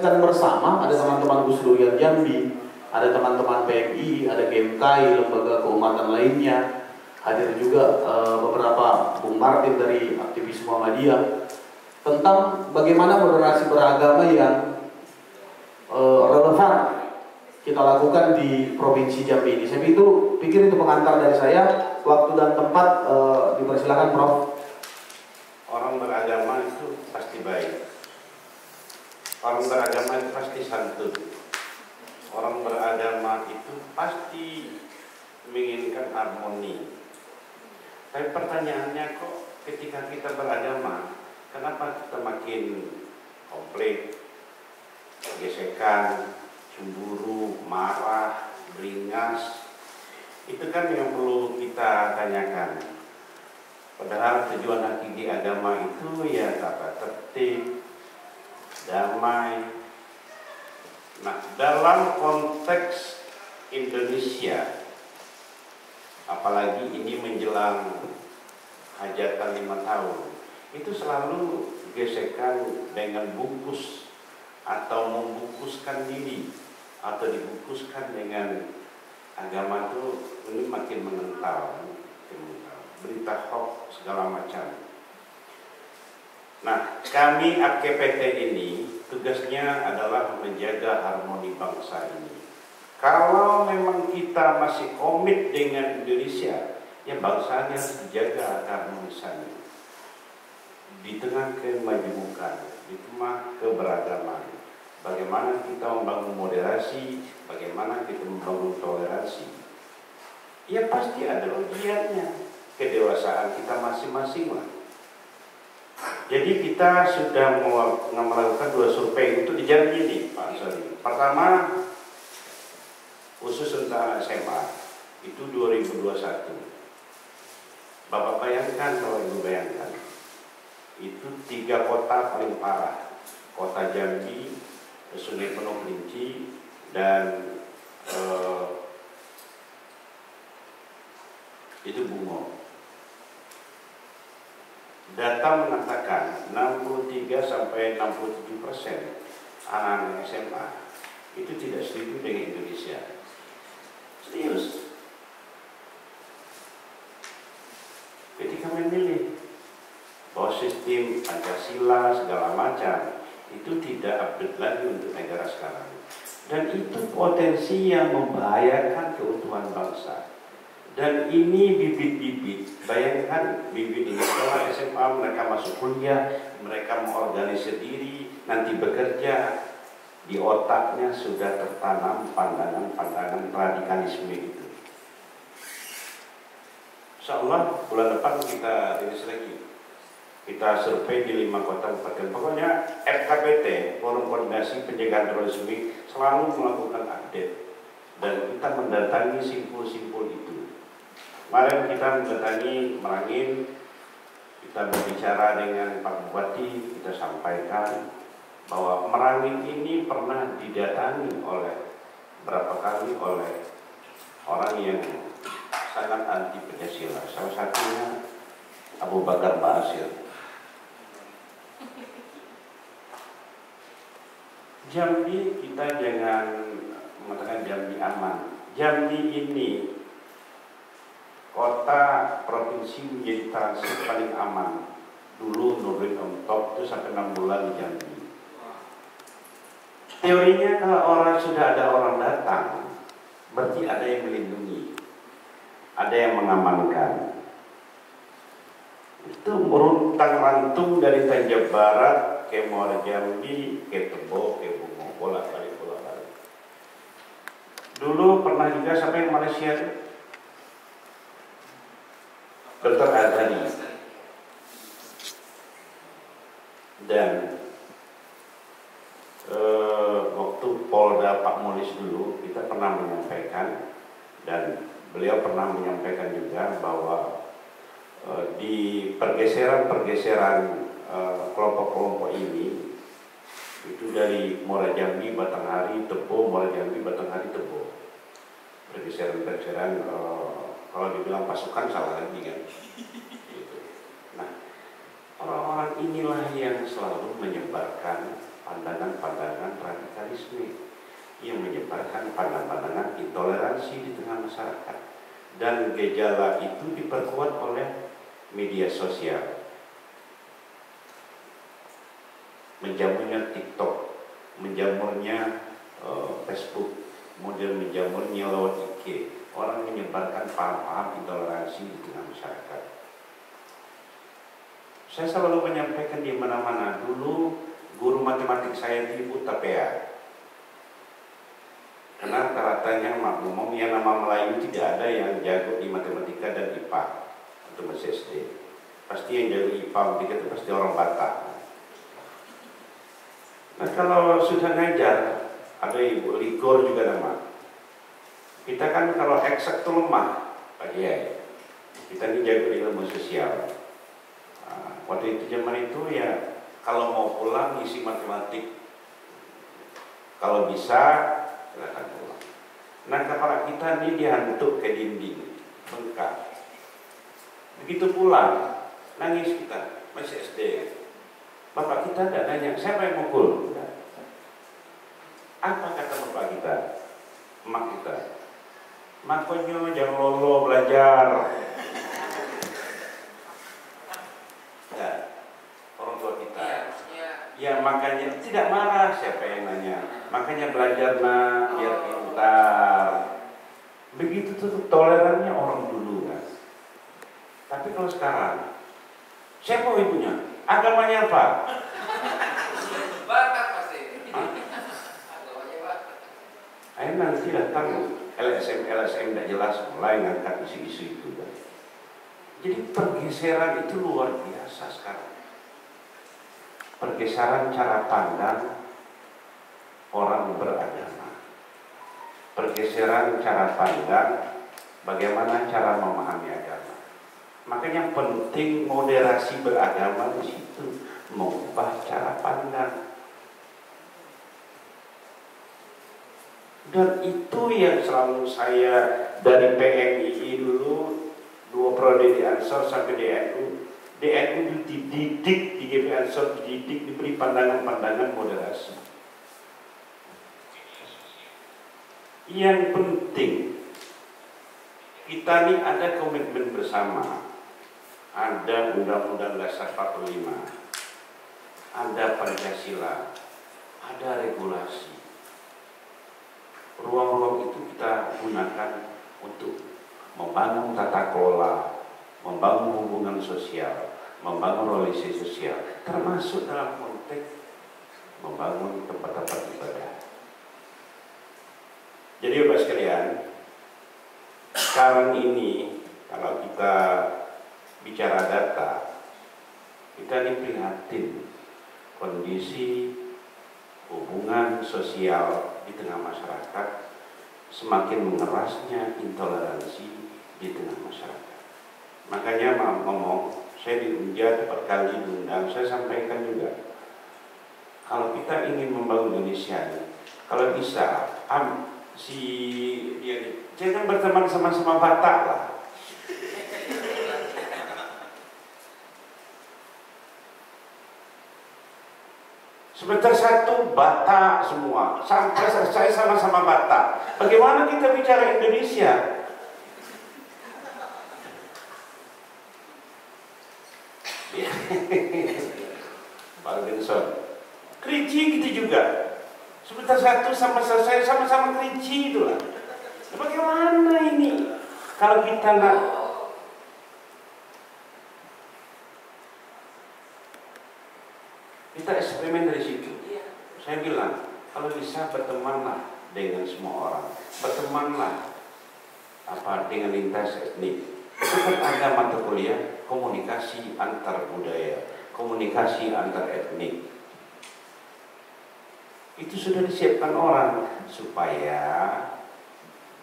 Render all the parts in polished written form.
menyaksikan bersama, ada teman-teman Gus Durian Jambi, ada teman-teman PMI, ada GMKI, lembaga keumatan lainnya, hadir juga beberapa Bung Martin dari aktivis Muhammadiyah, tentang bagaimana moderasi beragama yang relevan kita lakukan di Provinsi Jambi ini. Saya pikir itu pengantar dari saya. Waktu dan tempat dipersilakan, Prof. Orang beragama itu pasti baik. Orang beragama itu pasti santun. Orang beragama itu pasti menginginkan harmoni. Tapi pertanyaannya, kok ketika kita beragama, kenapa kita makin konflik, gesekan, cemburu, marah, beringas? Itu kan yang perlu kita tanyakan. Padahal tujuan hakiki agama itu ya tata tertib, damai. Nah, dalam konteks Indonesia, apalagi ini menjelang hajatan 5 tahun, itu selalu gesekan dengan bungkus atau membungkuskan diri atau dibungkuskan dengan agama itu ini makin mengental. Berita hoax segala macam. Nah, kami AKPT ini tugasnya adalah menjaga harmoni bangsa ini. Kalau memang kita masih komit dengan Indonesia, ya bangsanya harus dijaga keharmonisannya. Di tengah kemajemukan, di tengah keberagaman, bagaimana kita membangun moderasi, bagaimana kita membangun toleransi. Ya pasti ada ujiannya. Kedewasaan kita masing-masing lah. Jadi kita sudah melakukan 2 survei itu di Jambi nih, Pak Ansari. Pertama, khusus untuk SMA, itu 2021. Bapak bayangkan, kalau Ibu bayangkan, itu 3 kota paling parah. Kota Jambi, Sungai Penuh Kerinci, dan itu Bungo. Data mengatakan 63-67% anak-anak SMA itu tidak setuju dengan Indonesia. Serius. Ketika memilih bahwa sistem Pancasila segala macam itu tidak update lagi untuk negara sekarang. Dan itu potensi yang membahayakan keutuhan bangsa. Dan ini bibit-bibit, bayangkan bibit ini setelah SMA mereka masuk kuliah, mereka mengorganisir diri, nanti bekerja, di otaknya sudah tertanam pandangan-pandangan radikalisme itu. Insyaallah bulan depan kita rilis lagi. Kita survei di 5 kota kabupaten. Pokoknya FKPT, Forum Koordinasi Pencegahan Terorisme, selalu melakukan update. Dan kita mendatangi simpul-simpul itu. Kemarin kita mendatangi Merangin, kita berbicara dengan Pak Bupati, kita sampaikan bahwa Merangin ini pernah didatangi oleh berapa kali oleh orang yang sangat anti Pancasila. Salah satunya Abu Bakar Ba'asyir. Jambi kita jangan mengatakan Jambi aman. Jambi ini kota provinsi menjadi transit paling aman. Dulu Nurdin Top itu sampai 6 bulan di Jambi. Teorinya kalau orang sudah ada orang datang, berarti ada yang melindungi, ada yang mengamankan. Itu meruntang rantung dari Tanjab Barat ke Muara Jambi, ke Tebo, ke Bungo, bolak-balik. Dulu pernah juga sampai Malaysia, Dr. Azhari. Dan waktu Polda Pak Mulis dulu kita pernah menyampaikan, dan beliau pernah menyampaikan juga bahwa di pergeseran kelompok-kelompok ini itu dari Muara Jambi, Batanghari, Tebo, Muara Jambi, Batanghari, Tebo. Pergeseran kalau dibilang pasukan salah lagi kan. Gitu. Nah, orang-orang inilah yang selalu menyebarkan pandangan-pandangan radikalisme yang menyebarkan pandangan-pandangan intoleransi di tengah masyarakat. Dan gejala itu diperkuat oleh media sosial, menjamurnya TikTok, menjamurnya Facebook, kemudian menjamurnya lewat IG. Orang menyebarkan paham-paham intoleransi di tengah masyarakat. Saya selalu menyampaikan di mana-mana. Dulu guru matematik saya di Utapea, karena rata-ratanya umum yang nama Melayu tidak ada yang jago di matematika dan IPA untuk masih SD. Pasti yang jago IPA itu pasti orang Batak. Nah kalau sudah ngajar, ada Ibu Ligor juga nama. Kita kan kalau eksak itu lemah, Pak Kiai. Kita ini jago di ilmu sosial. Waktu itu zaman itu ya kalau mau pulang isi matematik, kalau bisa silakan pulang. Nah kepala kita ini dihantuk ke dinding, bengkak. Begitu pulang, nangis kita, masih SD. Bapak kita tidak nanya, siapa yang mukul? Apa kata bapak kita? Emak kita, makanya jangan lolo belajar. Ya, orang tua kita. Ya makanya tidak marah, siapa yang nanya? Makanya belajar nak biar pintar. Begitu tuh tolerannya orang dulu kan. Tapi kalau sekarang, siapa ibunya? Agamanya apa? Batak pasti. Ayo nanti datang LSM tidak jelas mulai ngangkat isu-isu itu kan. Jadi pergeseran itu luar biasa sekarang. Pergeseran cara pandang orang beragama, pergeseran cara pandang bagaimana cara memahami agama. Makanya penting moderasi beragama di situ, mengubah cara pandang. Dan itu yang selalu saya dari PMII dulu 2 periode di Ansor sampai di NU dididik, di GP Ansor dididik, diberi pandangan-pandangan moderasi. Yang penting kita ini ada komitmen bersama, ada Undang-Undang Dasar 45, ada Pancasila, ada regulasi. Ruang-ruang itu kita gunakan untuk membangun tata kelola, membangun hubungan sosial, membangun relasi sosial, termasuk dalam konteks membangun tempat-tempat ibadah. Jadi Bapak sekalian, sekarang ini kalau kita bicara data, kita ini prihatin kondisi hubungan sosial di tengah masyarakat, semakin mengerasnya intoleransi di tengah masyarakat. Makanya ngomong, saya di Unja 4 kali diundang, saya sampaikan juga, kalau kita ingin membangun Indonesia, kalau bisa, jangan berteman sama-sama Batak lah. Sebentar satu Batak semua, sampai selesai sama-sama Batak. Bagaimana kita bicara Indonesia? Pak Benson, Kerinci gitu juga. Sebentar satu sampai selesai sama-sama Kerinci itulah. Bagaimana ini? Kalau kita nggak kita eksperimen dari situ. Saya bilang, kalau bisa bertemanlah dengan semua orang, bertemanlah dengan lintas etnik. Itu kan ada mata kuliah komunikasi antar budaya, komunikasi antar etnik. Itu sudah disiapkan orang supaya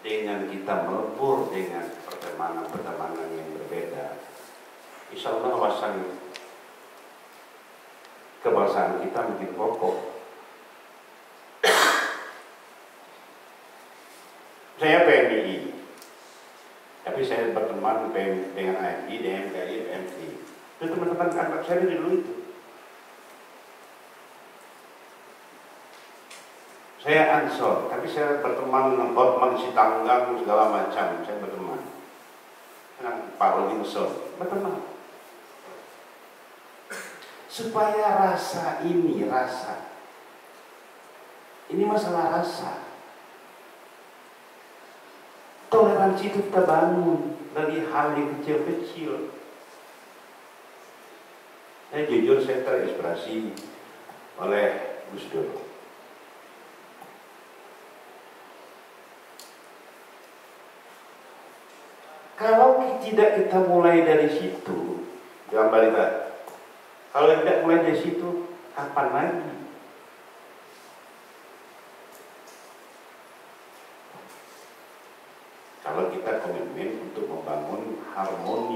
dengan kita melebur dengan pertemanan-pertemanan yang berbeda, insya Allah wawasan kebangsaan kita makin kokoh. Saya PMII, tapi saya berteman dengan AMI, DMKI, MT. Itu teman-teman anak saya dulu itu. Saya Ansor, tapi saya berteman dengan Hotman Sitanggang segala macam, saya berteman dengan Pak Rudi Mesor, berteman. Supaya rasa ini masalah rasa. Toleransi itu kita bangun dari hal yang kecil-kecil. Saya jujur, saya terinspirasi oleh Gus Dur. Kalau tidak kita mulai dari situ, jangan balik. Kalau tidak mulai dari situ, kapan lagi? Kalau kita komitmen untuk membangun harmoni